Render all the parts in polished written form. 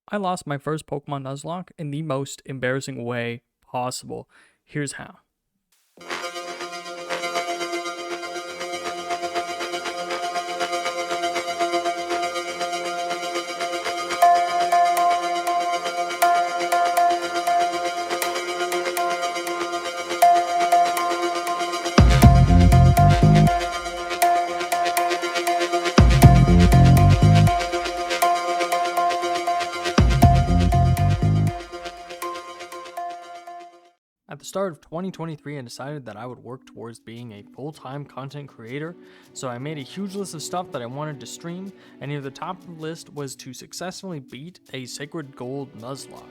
I lost my first Pokemon Nuzlocke in the most embarrassing way possible. Here's how. At the start of 2023, I decided that I would work towards being a full-time content creator, so I made a huge list of stuff that I wanted to stream, and near the top of the list was to successfully beat a Sacred Gold Nuzlocke.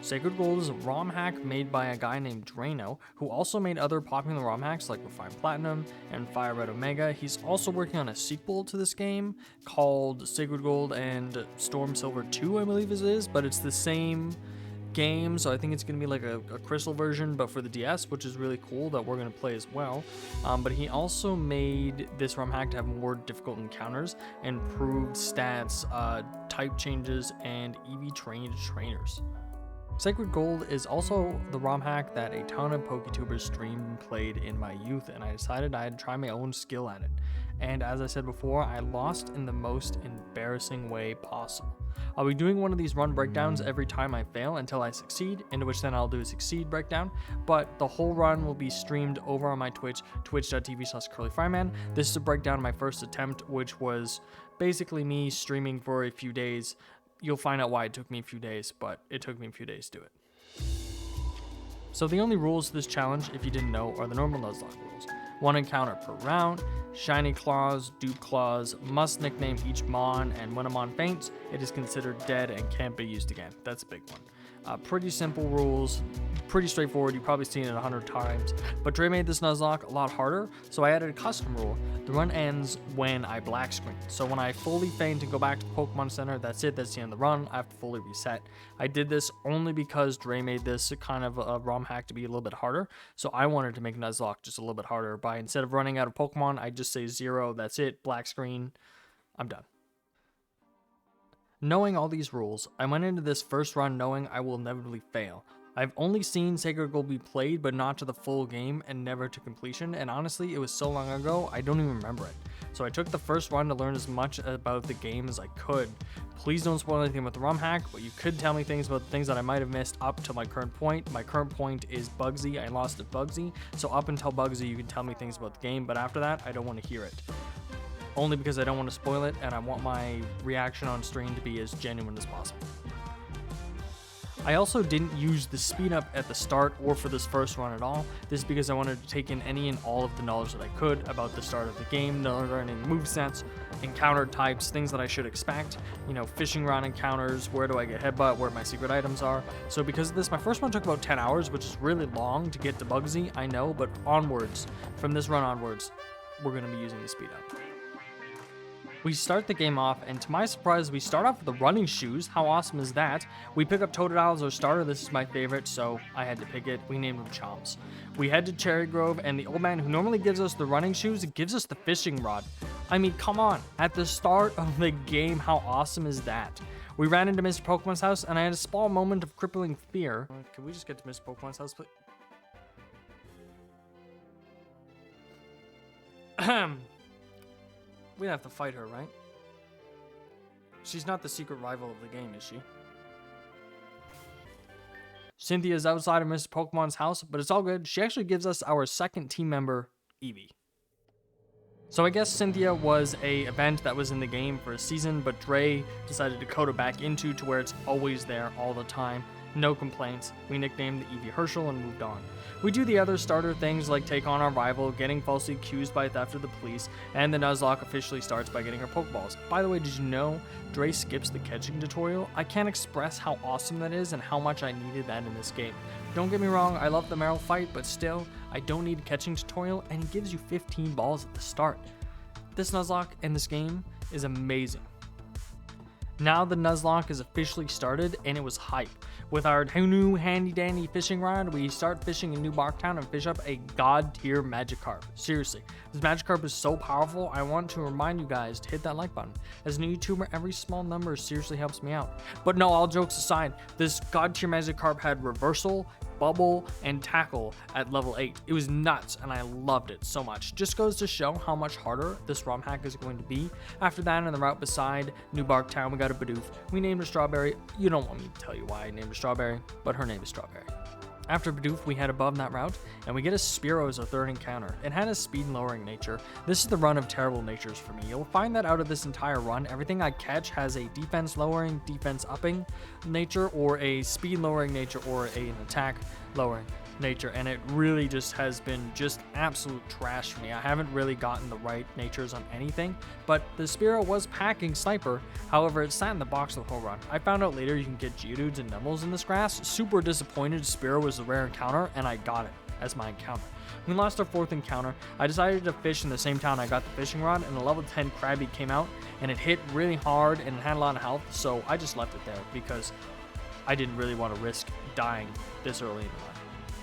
Sacred Gold is a ROM hack made by a guy named Drano, who also made other popular ROM hacks like Refined Platinum and Fire Red Omega. He's also working on a sequel to this game called Sacred Gold and Storm Silver 2, I believe it is, but it's the same game, so I think it's going to be like a crystal version but for the DS, which is really cool that we're going to play as well. But he also made this ROM hack to have more difficult encounters, improved stats, type changes, and EV trained trainers. Sacred Gold is also the ROM hack that a ton of PokeTubers streamed and played in my youth, and I decided I had to try my own skill at it. And as I said before, I lost in the most embarrassing way possible. I'll be doing one of these run breakdowns every time I fail until I succeed, into which then I'll do a succeed breakdown, but the whole run will be streamed over on my Twitch, twitch.tv/curlyfryman. This is a breakdown of my first attempt, which was basically me streaming for a few days. You'll find out why it took me a few days, but it took me a few days to do it. So the only rules to this challenge, if you didn't know, are the normal Nuzlocke rules. 1 encounter per round, shiny claws, dupe claws, must nickname each Mon, and when a Mon faints, it is considered dead and can't be used again. That's a big one. Pretty simple rules, pretty straightforward. You've probably seen it 100 times, but Dray made this Nuzlocke a lot harder, so I added a custom rule. The run ends when I black screen. So when I fully faint and go back to the Pokemon Center, that's it, that's the end of the run. I have to fully reset. I did this only because Dray made this kind of a ROM hack to be a little bit harder, so I wanted to make Nuzlocke just a little bit harder by, instead of running out of Pokemon, I just say 0, that's it, black screen, I'm done. Knowing all these rules, I went into this first run knowing I will inevitably fail. I've only seen Sacred Gold be played, but not to the full game and never to completion, and honestly, it was so long ago, I don't even remember it. So I took the first run to learn as much about the game as I could. Please don't spoil anything about the ROM hack, but you could tell me things about the things that I might have missed up to my current point. My current point is Bugsy. I lost at Bugsy, so up until Bugsy, you can tell me things about the game, but after that, I don't want to hear it. Only because I don't want to spoil it, and I want my reaction on stream to be as genuine as possible. I also didn't use the speed up at the start or for this first run at all. This is because I wanted to take in any and all of the knowledge that I could about the start of the game, learning movesets, encounter types, things that I should expect, fishing rod encounters, where do I get headbutt, where my secret items are. So because of this, my first one took about 10 hours, which is really long to get to Bugsy, I know, but onwards, from this run onwards, we're going to be using the speed up. We start the game off, and to my surprise, we start off with the running shoes. How awesome is that? We pick up Totodile as our starter. This is my favorite, so I had to pick it. We named him Chomps. We head to Cherry Grove, and the old man who normally gives us the running shoes gives us the fishing rod. I mean, come on. At the start of the game, how awesome is that? We ran into Mr. Pokemon's house, and I had a small moment of crippling fear. Can we just get to Mr. Pokemon's house, please? Ahem. We'd have to fight her, right? She's not the secret rival of the game, is she? Cynthia's outside of Mr. Pokemon's house, but it's all good. She actually gives us our second team member, Eevee. So I guess Cynthia was a event that was in the game for a season, but Dray decided to code it back into to where it's always there all the time. No complaints. We nicknamed the Eevee Herschel and moved on. We do the other starter things like take on our rival, getting falsely accused by theft of the police, and the Nuzlocke officially starts by getting her Pokeballs. By the way, did you know Dray skips the catching tutorial? I can't express how awesome that is and how much I needed that in this game. Don't get me wrong, I love the Meryl fight, but still, I don't need a catching tutorial, and he gives you 15 balls at the start. This Nuzlocke in this game is amazing. Now the Nuzlock is officially started, and it was hype. With our new handy dandy fishing rod, we start fishing in New Barktown and fish up a god tier Magikarp. Seriously, this Magikarp is so powerful, I want to remind you guys to hit that like button. As a new YouTuber, every small number seriously helps me out. But no, all jokes aside, this god tier Magikarp had reversal, bubble, and tackle at level 8. It was nuts, and I loved it so much. Just goes to show how much harder this ROM hack is going to be. After that, on the route beside New Barktown, we got a Bidoof. We named her Strawberry. You don't want me to tell you why I named her Strawberry, but her name is Strawberry. After Bidoof, we head above that route, and we get a Spearow as our third encounter. It had a speed-lowering nature. This is the run of terrible natures for me. You'll find that out of this entire run, everything I catch has a defense-lowering, defense-upping nature, or a speed-lowering nature, or an attack-lowering nature, and it really just has been just absolute trash for me. I haven't really gotten the right natures on anything, but the Spearow was packing Sniper. However, it sat in the box the whole run. I found out later you can get Geodudes and Nubbles in this grass. Super disappointed Spearow was the rare encounter, and I got it as my encounter. We lost our fourth encounter. I decided to fish in the same town I got the fishing rod, and a level 10 Krabby came out, and it hit really hard, and it had a lot of health, so I just left it there because I didn't really want to risk dying this early in the run.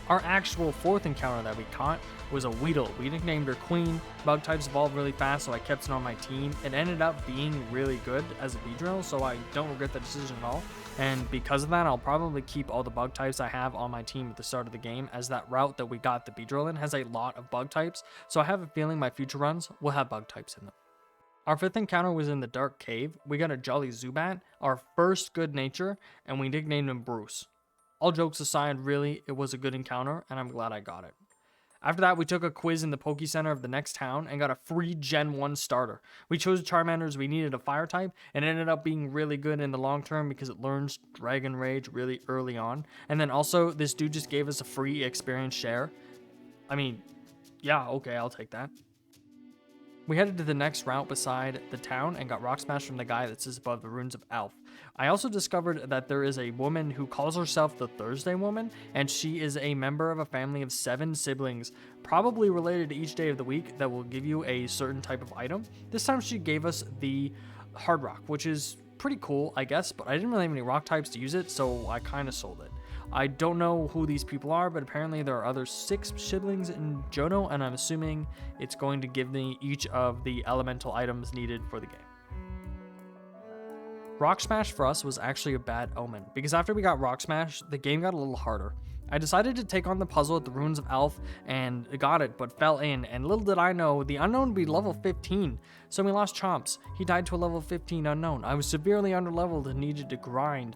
Our actual fourth encounter that we caught was a Weedle. We nicknamed her Queen. Bug types evolved really fast, so I kept it on my team. It ended up being really good as a Beedrill, so I don't regret that decision at all. And because of that, I'll probably keep all the bug types I have on my team at the start of the game, as that route that we got the Beedrill in has a lot of bug types, so I have a feeling my future runs will have bug types in them. Our fifth encounter was in the Dark Cave. We got a Jolly Zubat, our first good nature, and we nicknamed him Bruce. All jokes aside, really, it was a good encounter, and I'm glad I got it. After that, we took a quiz in the Poke Center of the next town and got a free Gen 1 starter. We chose Charmander as we needed a fire type, and it ended up being really good in the long term because it learns Dragon Rage really early on. And then also, this dude just gave us a free experience share. I mean, yeah, okay, I'll take that. We headed to the next route beside the town and got Rock Smash from the guy that sits above the ruins of Alph. I also discovered that there is a woman who calls herself the Thursday Woman, and she is a member of a family of 7 siblings, probably related to each day of the week, that will give you a certain type of item. This time she gave us the Hard Rock, which is pretty cool, I guess, but I didn't really have any rock types to use it, so I kind of sold it. I don't know who these people are, but apparently there are other 6 siblings in Johto, and I'm assuming it's going to give me each of the elemental items needed for the game. Rock Smash for us was actually a bad omen, because after we got Rock Smash, the game got a little harder. I decided to take on the puzzle at the Ruins of Alph and got it, but fell in, and little did I know, the unknown would be level 15, so we lost Chomps. He died to a level 15 unknown. I was severely underleveled and needed to grind,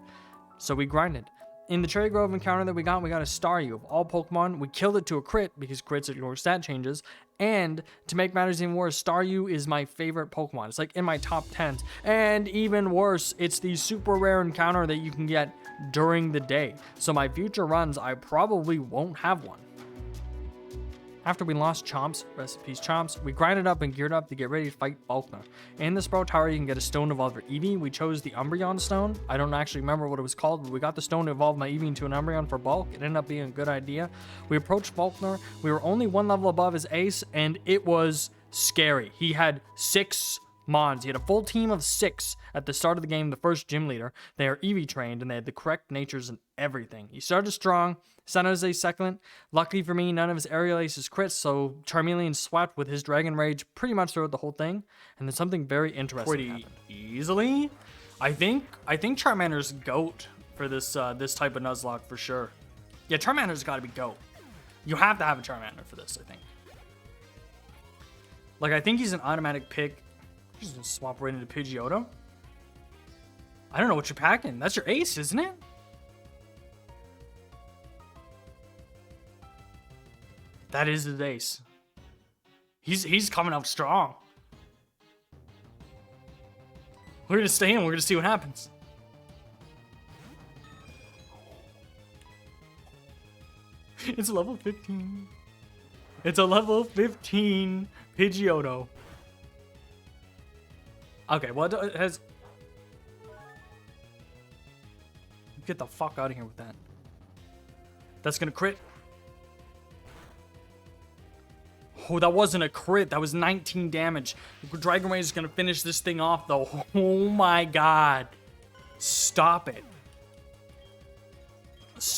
so we grinded. In the Cherry Grove encounter that we got a Staryu. Of all Pokemon, we killed it to a crit because crits ignore stat changes. And to make matters even worse, Staryu is my favorite Pokemon. It's like in my top 10s. And even worse, it's the super rare encounter that you can get during the day. So my future runs, I probably won't have one. After we lost Chomps, rest in peace Chomps, we grinded up and geared up to get ready to fight Falkner. In the Sprout Tower, you can get a stone to evolve your Eevee. We chose the Umbreon stone. I don't actually remember what it was called, but we got the stone to evolve my Eevee into an Umbreon for bulk. It ended up being a good idea. We approached Falkner. We were only 1 level above his ace, and it was scary. He had 6 Mons. He had a full team of 6 at the start of the game, the first gym leader. They are Eevee trained, and they had the correct natures and everything. He started strong, San Jose second. Luckily for me, none of his aerial aces crits, so Charmeleon swept with his Dragon Rage pretty much throughout the whole thing. And then something very interesting happened. Easily? I think Charmander's GOAT for this this type of Nuzlocke for sure. Yeah, Charmander's got to be GOAT. You have to have a Charmander for this, I think. Like, I think he's an automatic pick. Just gonna swap right into Pidgeotto. I don't know what you're packing. That's your ace, isn't it? That is his ace. He's coming out strong. We're gonna stay in. We're gonna see what happens. It's a level 15. It's a level 15 Pidgeotto. Okay, well, it has... Get the fuck out of here with that. That's gonna crit. Oh, that wasn't a crit. That was 19 damage. Dragon Rage is gonna finish this thing off, though. Oh my god. Stop it.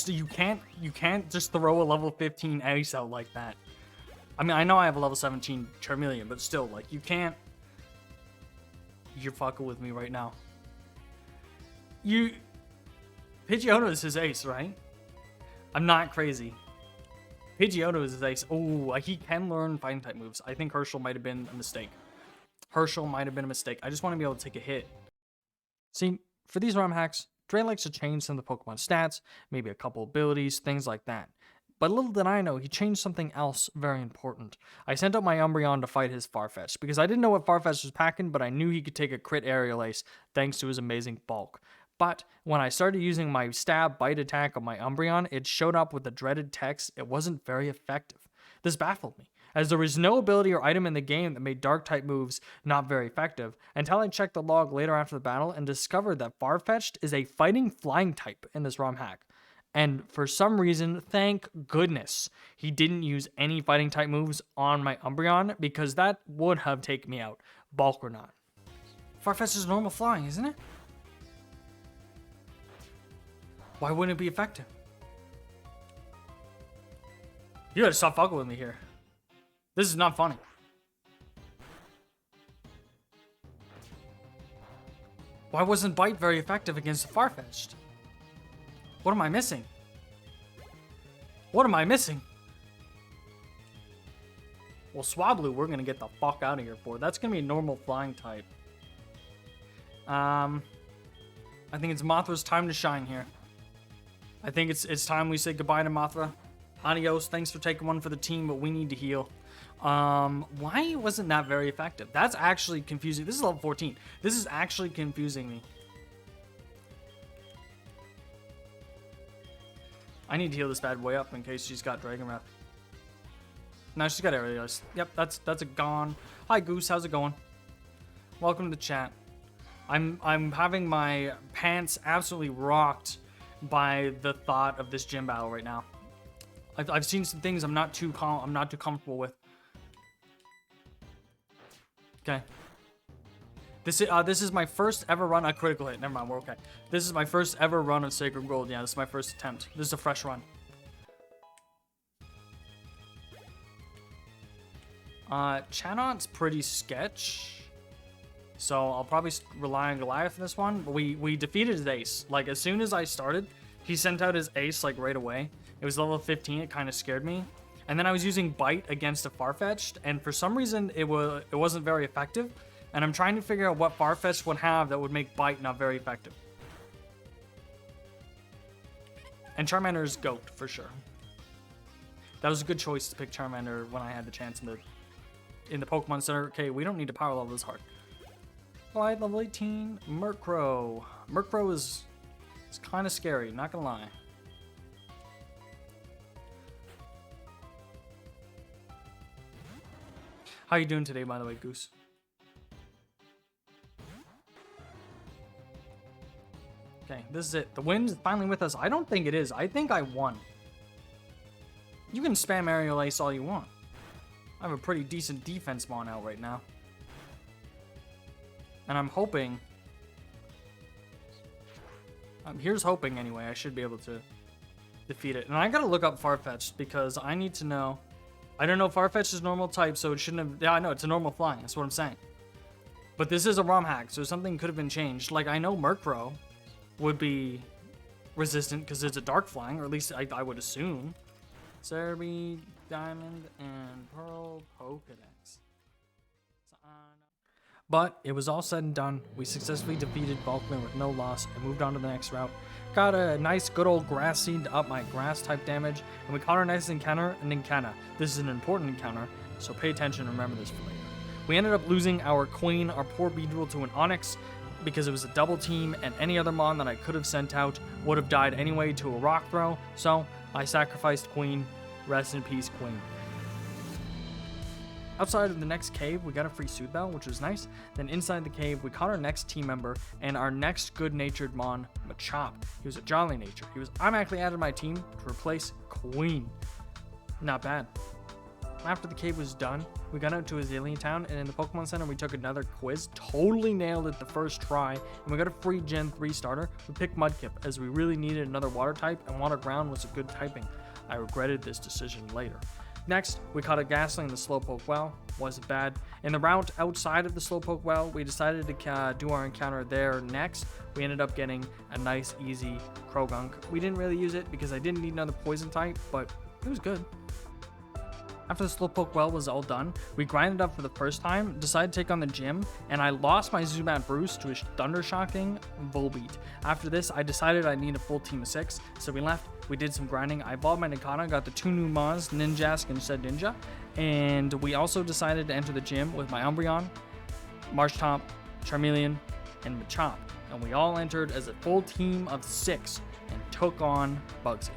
You can't just throw a level 15 ace out like that. I mean, I know I have a level 17 Charmeleon, but still, like, you can't. You're fucking with me right now. Pidgeotto is his ace, right? I'm not crazy. Pidgeotto is his ace. Oh, he can learn fighting type moves. I think Herschel might have been a mistake. I just want to be able to take a hit. See, for these ROM hacks, Dray likes to change some of the Pokemon stats, maybe a couple abilities, things like that. But little did I know, he changed something else very important. I sent out my Umbreon to fight his Farfetch'd, because I didn't know what Farfetch'd was packing, but I knew he could take a crit aerial ace, thanks to his amazing bulk. But when I started using my stab bite attack on my Umbreon, it showed up with the dreaded text, "It wasn't very effective." This baffled me, as there was no ability or item in the game that made dark-type moves not very effective, until I checked the log later after the battle and discovered that Farfetch'd is a fighting flying type in this ROM hack. And for some reason, thank goodness, he didn't use any fighting type moves on my Umbreon, because that would have taken me out, bulk or not. Farfetch'd is normal flying, isn't it? Why wouldn't it be effective? You gotta stop fucking with me here. This is not funny. Why wasn't Bite very effective against the Farfetch'd? What am I missing? What am I missing? Well, Swablu, we're gonna get the fuck out of here for. That's gonna be a normal flying type. I think it's Mothra's time to shine here. I think it's time we say goodbye to Mothra. Adios, thanks for taking one for the team, but we need to heal. Why wasn't that very effective? That's actually confusing. This is level 14. This is actually confusing me. I need to heal this bad boy up in case she's got Dragon Breath. No, she's got Aerial Ace. Yep, that's a gone. Hi Goose, how's it going? Welcome to the chat. I'm having my pants absolutely rocked by the thought of this gym battle right now. I've seen some things I'm not too comfortable with. Okay. This is my first ever run. A critical hit. Never mind, we're okay. This is my first ever run of Sacred Gold. Yeah, this is my first attempt. This is a fresh run. Chanon's pretty sketch. So I'll probably rely on Goliath in this one. But we defeated his ace. Like, as soon as I started, he sent out his ace, like, right away. It was level 15. It kind of scared me. And then I was using Bite against a Farfetch'd. And for some reason, it wasn't very effective. And I'm trying to figure out what Farfetch'd would have that would make Bite not very effective. And Charmander is GOAT, for sure. That was a good choice to pick Charmander when I had the chance in the Pokemon Center. Okay, we don't need to power level this hard. Alright, level 18, Murkrow. Murkrow is kind of scary, not gonna lie. How you doing today, by the way, Goose? Okay, this is it. The win is finally with us. I don't think it is. I think I won. You can spam Aerial Ace all you want. I have a pretty decent defense mon out right now. And I'm hoping... here's hoping, anyway. I should be able to defeat it. And I gotta look up Farfetch'd because I need to know... I don't know if Farfetch'd is normal type, so it shouldn't have... Yeah, I know, it's a normal flying. That's what I'm saying. But this is a ROM hack, so something could have been changed. Like, I know Murkrow would be resistant because it's a dark flying, or at least I would assume. Cerebi, Diamond, and Pearl Pokedex. But it was all said and done. We successfully defeated Vulcan with no loss and moved on to the next route. Got a nice good old grass seed to up my grass type damage, and we caught our next encounter, an Encana. This is an important encounter, so pay attention and remember this for later. We ended up losing our Queen, our poor Beedrill, to an Onix because it was a double team, and any other mon that I could have sent out would have died anyway to a rock throw, so I sacrificed Queen. Rest in peace, Queen. Outside of the next cave, we got a free Soothe Bell, which was nice. Then inside the cave, we caught our next team member and our next good-natured mon, Machop. He was a jolly nature. He was automatically added to my team to replace Queen. Not bad. After the cave was done, we got out to Azalea Town, and in the Pokemon Center we took another quiz, totally nailed it the first try, and we got a free Gen 3 starter. We picked Mudkip as we really needed another water type, and Water Ground was a good typing. I regretted this decision later. Next, we caught a Ghastly in the Slowpoke Well. Wasn't bad. In the route outside of the Slowpoke Well, we decided to do our encounter there next. We ended up getting a nice, easy Krogunk. We didn't really use it because I didn't need another poison type, but it was good. After the Slowpoke Well was all done, we grinded up for the first time, decided to take on the gym, and I lost my Zubat Bruce to a Thundershocking Volbeat. After this, I decided I need a full team of 6, so we left, we did some grinding, I evolved my Nikana, got the 2 new Mons, Ninjask and Shedinja, and we also decided to enter the gym with my Umbreon, Marshtomp, Charmeleon, and Machop, and we all entered as a full team of 6 and took on Bugsy.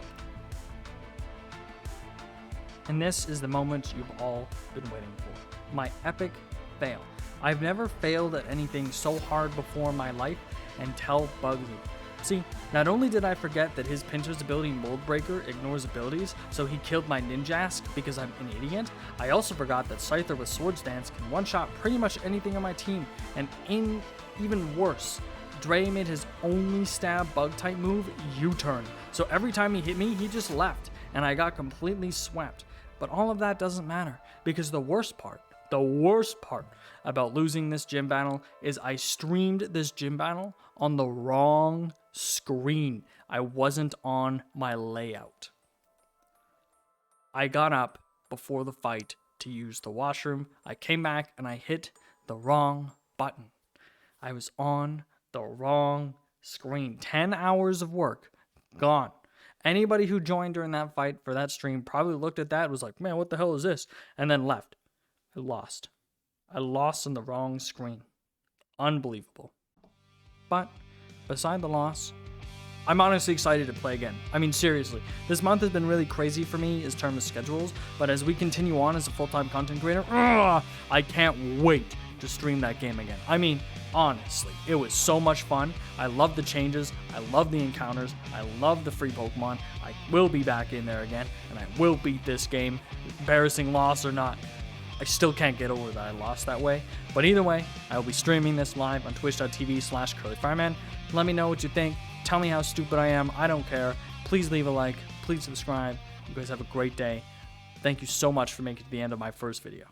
And this is the moment you've all been waiting for. My epic fail. I've never failed at anything so hard before in my life until Bugsy. See, not only did I forget that his Pinter's ability Mold Breaker ignores abilities, so he killed my Ninjask because I'm an idiot, I also forgot that Scyther with Swords Dance can one-shot pretty much anything on my team, and even worse, Dray made his only stab bug-type move U-turn, so every time he hit me, he just left, and I got completely swept. But all of that doesn't matter, because the worst part about losing this gym battle is I streamed this gym battle on the wrong screen. I wasn't on my layout. I got up before the fight to use the washroom. I came back and I hit the wrong button. I was on the wrong screen. 10 hours of work gone. Anybody who joined during that fight for that stream probably looked at that and was like, man, what the hell is this? And then left. I lost. I lost on the wrong screen. Unbelievable. But beside the loss, I'm honestly excited to play again. I mean, seriously, this month has been really crazy for me in terms of schedules, but as we continue on as a full-time content creator, I can't wait to stream that game again. I mean, honestly, it was so much fun. I love the changes. I love the encounters. I love the free Pokemon. I will be back in there again, and I will beat this game. Embarrassing loss or not, I still can't get over that I lost that way. But either way, I will be streaming this live on twitch.tv/curlyfireman. Let me know what you think. Tell me how stupid I am. I don't care. Please leave a like. Please subscribe. You guys have a great day. Thank you so much for making it to the end of my first video.